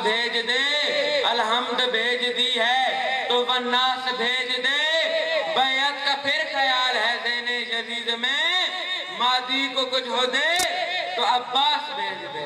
بھیج دے، الحمد بھیج دی ہے تو والناس بھیج دے، بیعت کا پھر خیال ہے زین یزید میں، مادی کو کچھ ہو دے تو عباس بھیج دے۔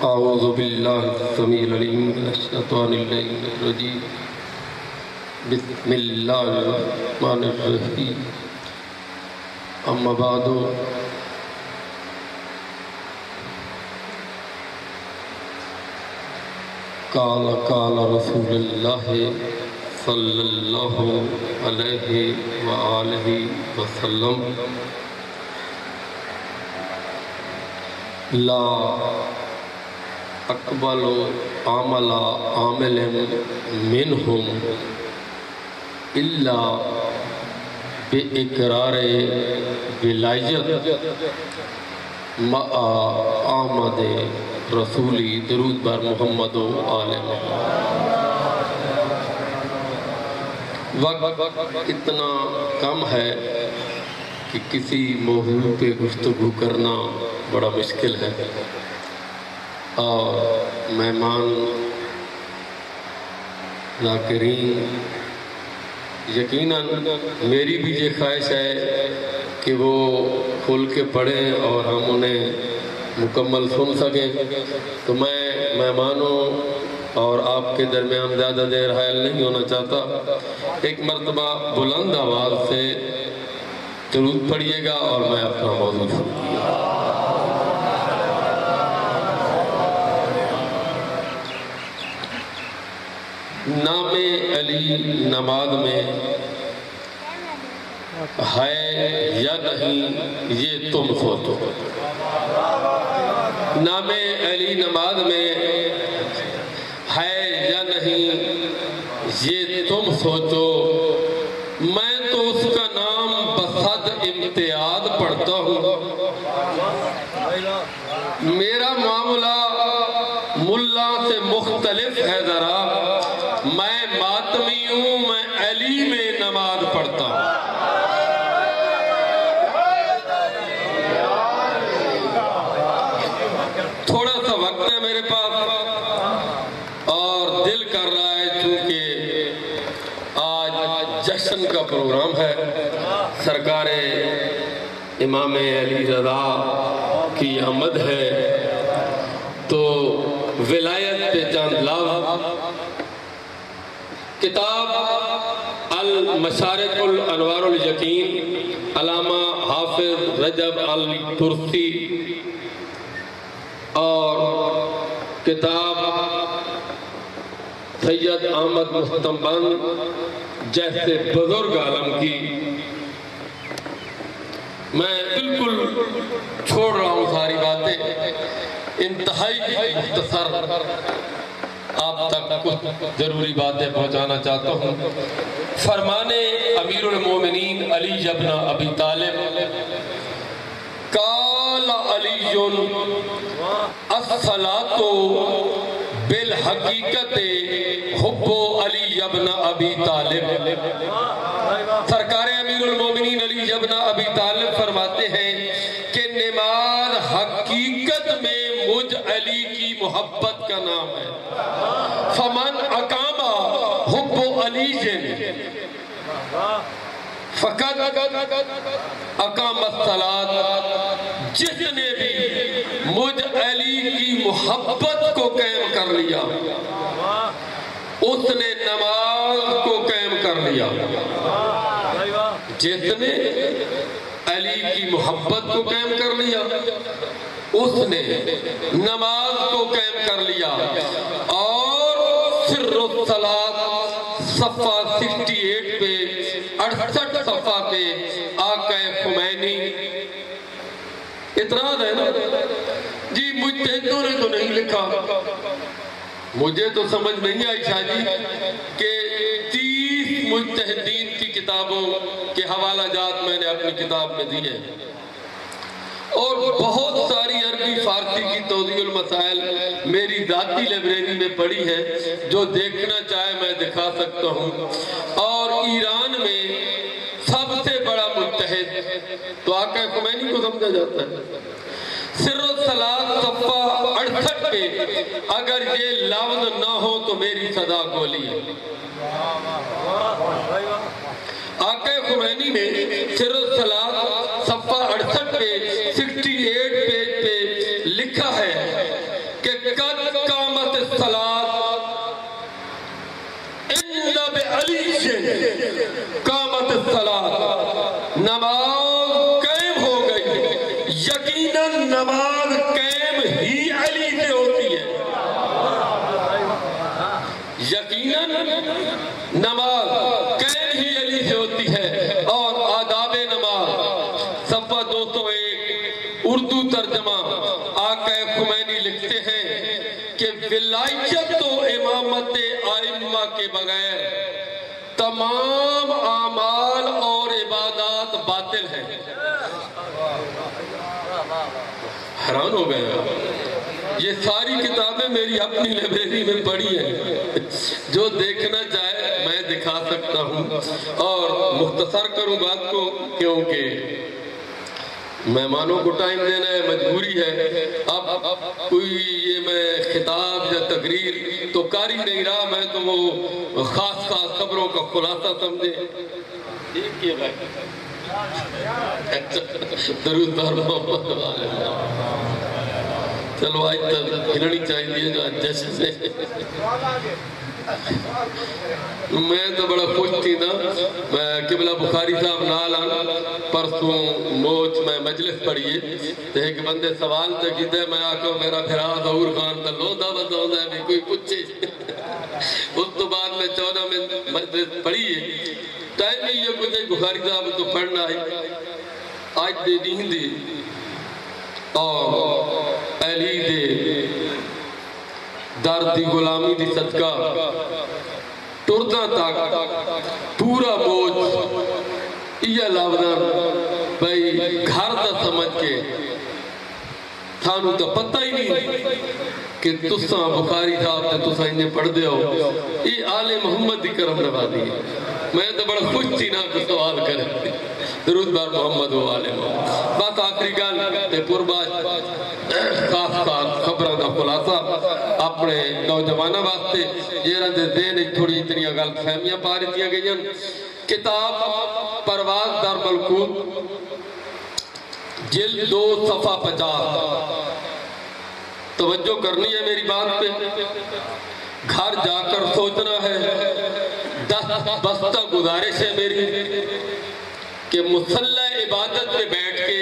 اعوذ باللہ السمیع العلیم من الشیطان الرجیم، بسم اللہ الرحمن الرحیم، اما بعد قال رسول اللہ صلی اللہ علیہ وآلہ وسلم، لا اقبل عمل عامل منہم الا باقرار ولایت مع آمد رسولی، درود بر محمد و آل محمد۔ وقت اتنا کم ہے کہ کسی موضوع پہ گفتگو کرنا بڑا مشکل ہے، اور مہمان ذاکرین یقیناً میری بھی یہ خواہش ہے کہ وہ کھل کے پڑھیں اور ہم انہیں مکمل سن سکیں، تو میں مہمانوں اور آپ کے درمیان زیادہ دیر حائل نہیں ہونا چاہتا۔ ایک مرتبہ بلند آواز سے درود پڑھیے گا اور میں اپنا موضوع شروع کیا۔ نام علی نماز میں ہے یا نہیں یہ تم سوچو، نام علی نماز میں ہے یا نہیں یہ تم سوچو، میں تو اس کا نام بصد امتیاز پڑھتا ہوں، میرا معاملہ ملا سے مختلف ہے ذرا، میں ماتمی ہوں، میں علی میں نماز پڑھتا ہوں۔ تھوڑا سا وقت ہے میرے پاس اور دل کر رہا ہے چونکہ آج جشن کا پروگرام ہے، سرکار امام علی رضا کی آمد ہے، تو ولایت پہ چند لفظ۔ کتاب المشارق الانوار الیقین، علامہ حافظ رجب الترسی، اور کتاب سید احمد مستمبند جیسے بزرگ عالم کی، میں بالکل چھوڑ رہا ہوں ساری باتیں، انتہائی مختصر آپ تک کچھ ضروری باتیں پہنچانا چاہتا ہوں۔ فرمان امیر المومنین علی ابن ابی طالب، قال علی الصلاۃ بالحقیقت حب علی ابن ابی طالب۔ سرکار امیر المومنین علی ابن ابی طالب فرماتے ہیں کہ نماز حقیقت میں مجھ علی کی محبت کا نام ہے۔ فمن اقام حب علی فقط اقام الصلاۃ، جس نے بھی مجھ علی کی محبت کو قائم کر لیا اس نے نماز کو قائم کر لیا۔ جس نے علی کی محبت کو قائم کر لیا اس نے نماز کو قائم کر لیا۔ اور سر الصلاۃ صفحہ 68 پہ 68 صفحہ پہ آقا خمینی، اعتراض ہے نا جی مجتہدوں نے تو نہیں لکھا، مجھے تو سمجھ نہیں آئی شاہ جی کہ 30 مجتہدین کی کتابوں کے حوالہ جات میں نے اپنی کتاب میں دیے، اور بہت ساری عربی فارسی کی توضیح المسائل میری ذاتی لائبریری میں پڑی ہے، جو دیکھنا چاہے میں دکھا سکتا ہوں۔ اور ایران میں سب سے بڑا مجتہد تو آقا خمینی کو سمجھا جاتا ہے۔ سر الصلاۃ صفحہ 68 پہ اگر یہ لفظ نہ ہو تو میری صدا گولی ہے۔ آقا خمینی نے سر الصلاۃ صفحہ 68 پہ 68 پیج پہ لکھا ہے کہ قد قامت الصلاۃ ان بعلی قامت الصلاۃ، نماز قائم ہو گئی، یقیناً نماز قائم ہی علی سے ہوتی ہے، یقیناً نماز قائم ہی علی سے ہوتی ہے۔ اور آداب نماز صفحہ 201 اردو ترجمہ آقا خمینی لکھتے ہیں کہ ولایت و امامت ائمہ کے بغیر تمام اعمال اور عبادات باطل ہیں۔ حیران ہو گئے، یہ ساری کتابیں میری اپنی لائبریری میں پڑھی ہیں، جو دیکھنا چاہے میں دکھا سکتا ہوں، اور مختصر کروں بات کو کیونکہ مہمانوں کو ٹائم دینا ہے، مجبوری ہے۔ اب کوئی یہ میں خطاب یا تقریر تو کر ہی نہیں رہا، میں تو وہ خاص خبروں کا خلاصہ سمجھے۔ ٹھیک ہے بھائی، درود بر محمد۔ چلو آج تک ہلنی چاہیے جو جشن سے۔ میں تو بڑا خوش تھی نا، میں قبلہ بخاری صاحب نال پرسوں موچ میں مجلس پڑھیے تو ایک بندے سوال تو کیتا ہے، میں آکا میرا پھرا ظہور خان تا لوندہ بندہ ہوتا ہے بھی کوئی پوچھے۔ اس تو بعد میں 14 میں مجلس پڑھیے، ٹائم نہیں یہ کچھ بخاری صاحب تو پڑھنا ہے۔ آج دے دین دے اور علی دے درد دی غلامی دی صدقہ ٹردہ تک پورا بوجھ یہ لفظاں بھائی گھر دا سمجھ کے تھانوں تو پتہ ہی نہیں کہ تساں بخاری صاحب تے تساں انہیں پڑھ دے ہو، یہ آل محمد دی کرم نوازی ہے۔ میں تو بڑا خوش تھی نا کہ سوال کرے۔ درود بر محمد و آل محمد۔ بات آخری گل تے پرباش خاص خبروں کا خلاصہ اپنے نوجوانوں واسطے یہ دے دین ایک تھوڑی اتنی گل فہمیاں پا رہی گئی ہیں۔ کتاب پرواز در ملکوت جلد 2 صفحہ 50۔ توجہ کرنی ہے میری بات پہ، گھر جا کر سوچنا ہے۔ 10 بستہ گزارش ہے میری کہ مصلی عبادت پہ بیٹھ کے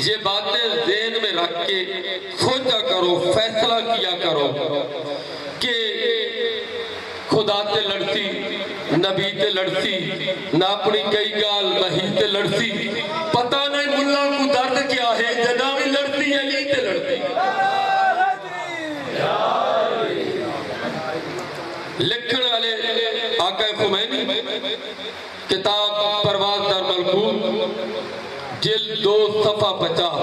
یہ باتیں ذہن میں رکھ کے سوچا کرو، فیصلہ کیا کرو کہ خدا تے لڑسی، نبی تے لڑسی، نہ اپنی کئی گال وحی تے لڑسی، پتہ نہیں ملا کو درد کیا ہے، جنابی لڑسی علی تے لڑسی۔ لکھن والے آقا خمینی، کتاب پرواز در ملکوت جلد 2 صفحہ 50۔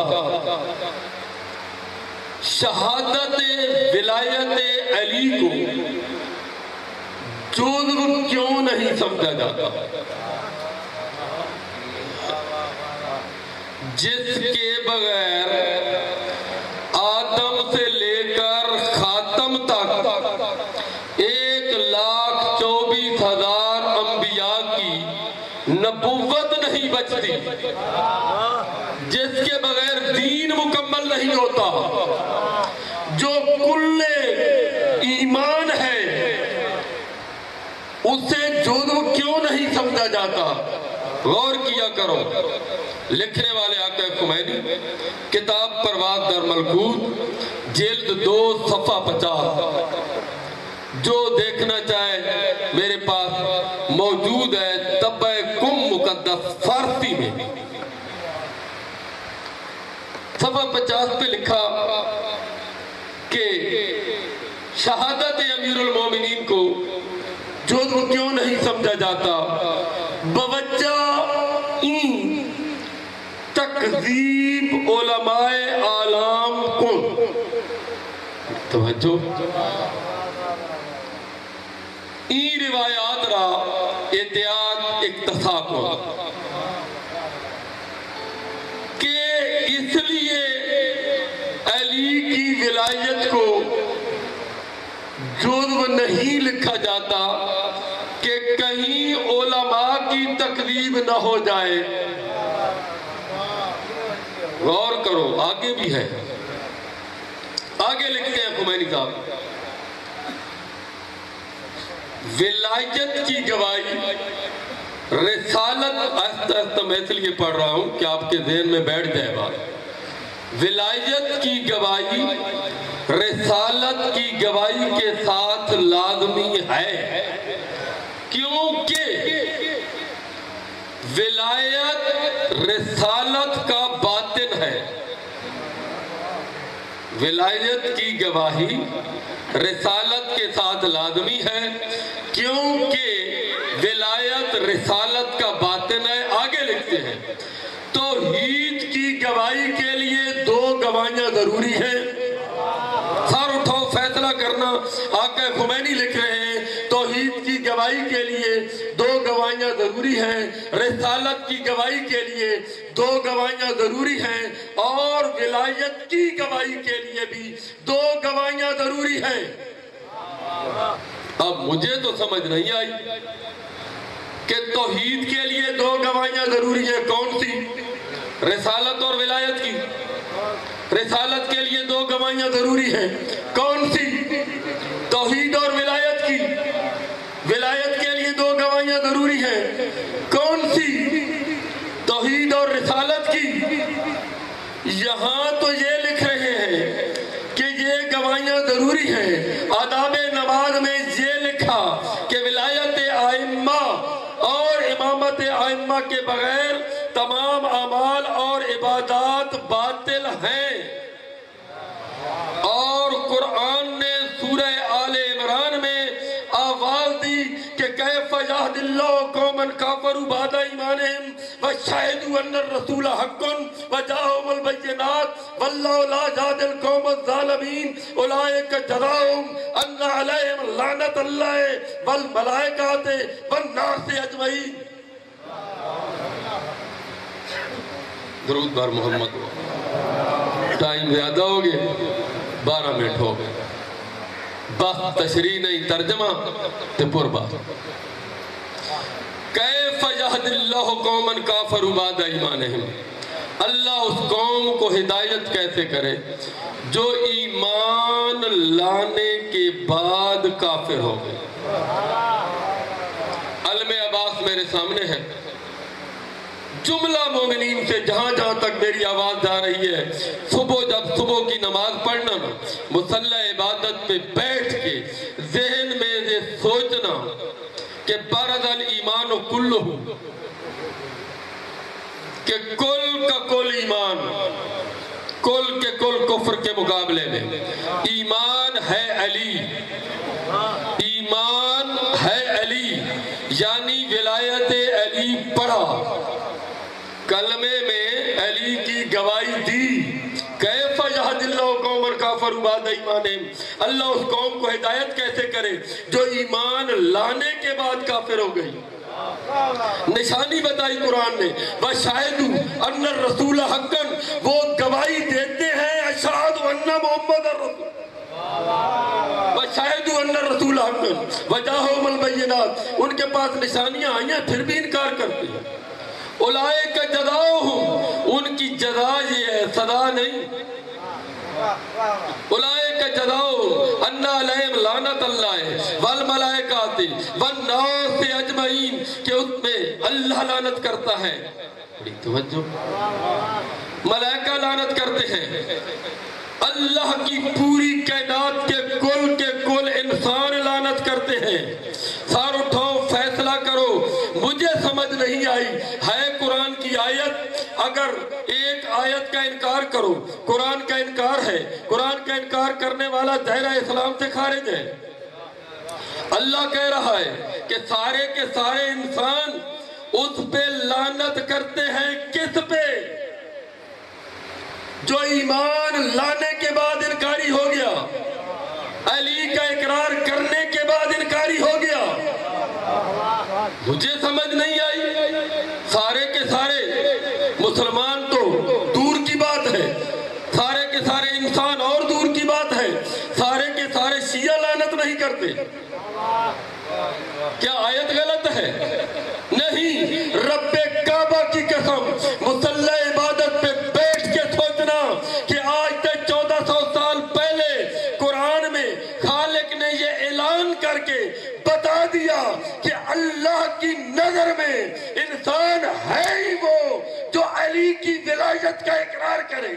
شہادت ولایت علی کو جزو کیوں نہیں سمجھا جاتا، جس کے بغیر آدم سے لے کر خاتم تک 1,24,000 انبیاء کی نبوت نہیں بچتی، جس کے بغیر دین مکمل نہیں ہوتا، جو کل ایمان ہے اسے جزو کیوں نہیں سمجھا جاتا؟ غور کیا کرو۔ لکھنے والے آقا خمینی، کتاب پرواز در ملکوت جلد 2 صفحہ 50۔ جو دیکھنا چاہے میرے پاس موجود ہے طبع کم مقدس فارسی میں۔ صفحہ 50 پہ لکھا کہ شہادت امیر المومنین کو جزو کیوں نہیں سمجھا جاتا؟ بوجہ این تکذیب علماء عالم کن۔ توجہ، این روایات را احتیاط اقتصا کن۔ اس لیے علی کی ولایت کو جزو نہیں لکھا جاتا کہ کہیں علماء کی تکذیب نہ ہو جائے۔ غور کرو، آگے بھی ہے، آگے لکھتے ہیں خمینی صاحب، ولایت کی گواہی رسالت، آہستہ آہستہ میں اس لیے پڑھ رہا ہوں کہ آپ کے ذہن میں بیٹھ جائے بات، ولایت کی گواہی رسالت کی گواہی کے ساتھ لازمی ہے، کیونکہ ولایت رسالت کا باطن ہے۔ ولایت کی گواہی رسالت کے ساتھ لازمی ہے کیونکہ ولایت رسالت کا باطن ہے۔ آگے لکھتے ہیں توحید کی گواہی کے لیے دو گواہیاں ضروری ہیں۔ سر اٹھاؤ، فیصلہ کرنا۔ آقا خمینی لکھ رہے ہیں توحید کی گواہی کے لیے دو گواہیاں ضروری ہیں، رسالت کی گواہی کے لیے دو گواہیاں ضروری ہیں، اور ولایت کی گواہی کے لیے بھی دو گواہیاں ضروری ہیں۔ اب مجھے تو سمجھ نہیں آئی کہ توحید کے لیے دو گواہیاں ضروری ہیں، کون سی؟ رسالت اور ولایت کی۔ رسالت کے لیے دو گواہیاں ضروری ہیں، کون سی؟ توحید اور ولایت کی۔ ولایت کے لیے دو گواہیاں ضروری ہیں، کون سی؟ توحید اور رسالت کی۔ یہاں تو یہ لکھ رہے ہیں کہ یہ گواہیاں ضروری ہیں، آداب نماز میں یہ لکھا کہ ولایت ائمہ اور امامت ائمہ کے بغیر تمام اعمال اور عبادات باطل ہیں، اور قرآن نے سورہ آل عمران میں آواز دی کہ کیف یہد اللہ قوما کافروا بعد ایمانہم وشہدوا ان الرسول حق وجاءہم البینات واللہ لا یہدی القوم الظالمین اولئک جزاؤہم ان علیہم لعنۃ اللہ والملائکۃ والناس اجمعین۔ درود بر محمد۔ ٹائم زیادہ ہو گئے، 12 منٹ ہو گئے، بس تشریح نہیں، ترجمہ تے پر بات۔ کیف یہد اللہ قوما کافروا بعد ایمانہم، اللہ اس قوم کو ہدایت کیسے کرے جو ایمان لانے کے بعد کافر ہو گئے۔ علم عباس میرے سامنے ہے، جملہ مومنین سے جہاں جہاں تک میری آواز جا رہی ہے، جب صبح کی نماز پڑھنا نا، مصلی عبادت پہ بیٹھ کے ذہن میں یہ سوچنا کہ برز الایمان کلہ، کہ کل کا کل ایمان کل کے کل کفر کے مقابلے میں ایمان ہے علی، ایمان ہے علی، یعنی ولایت علی پڑھا، کلمے میں علی کی گواہی دی۔ کیف یہد اللہ قوما کافروا بعد ایمانہم، اللہ اس قوم کو ہدایت کیسے کرے جو ایمان لانے کے بعد کافر ہو گئی۔ نشانی بتائی قرآن نے، وَشَاهِدُوا أَنَّ الرَّسُولَ حَقًّا، وہ گواہی دیتے ہیں اشہد ان محمد الرسول، وَشَاهِدُوا أَنَّ الرَّسُولَ حَقًّا وَجَاءَهُمُ الْبَيِّنَاتُ، ان کے پاس نشانیاں آئی ہیں پھر بھی انکار کرتے ہیں۔ اولئک جزاؤہم، ان کی جزا یہ ہے، سزا نہیں۔ اولئک جزاؤہم ان علیہم لعنۃ اللہ والملائکۃ والناس اجمعین، کہ اس میں اللہ لعنت کرتا ہے، بڑی توجہ، ملائکہ لعنت کرتے ہیں، اللہ کی پوری کائنات کے کل انسان لعنت کرتے ہیں۔ سار اٹھو، فیصلہ کرو۔ مجھے سمجھ نہیں آئی، ہے قرآن کی آیت، اگر ایک آیت کا انکار کرو، قرآن کا انکار ہے، قرآن کا انکار کرنے والا دائرہ اسلام سے خارج ہے۔ اللہ کہہ رہا ہے کہ سارے کے سارے انسان اس پہ لعنت کرتے ہیں، کس پہ؟ جو ایمان لانے کے بعد انکاری ہو گیا، علی کا اقرار کرنے کے بعد انکاری ہو گیا۔ مجھے سمجھ نہیں آئی، سارے کے سارے مسلمان تو دور کی بات کرتے؟ کیا آیت غلط ہے؟ نہیں، رب کعبہ کی قسم، مصلی عبادت پہ بیٹھ کے سوچنا کہ آج سے 1400 سال پہلے قرآن میں خالق نے یہ اعلان کر کے بتا دیا کہ اللہ کی نظر میں انسان ہے ہی وہ جو علی کی ولایت کا اقرار کرے۔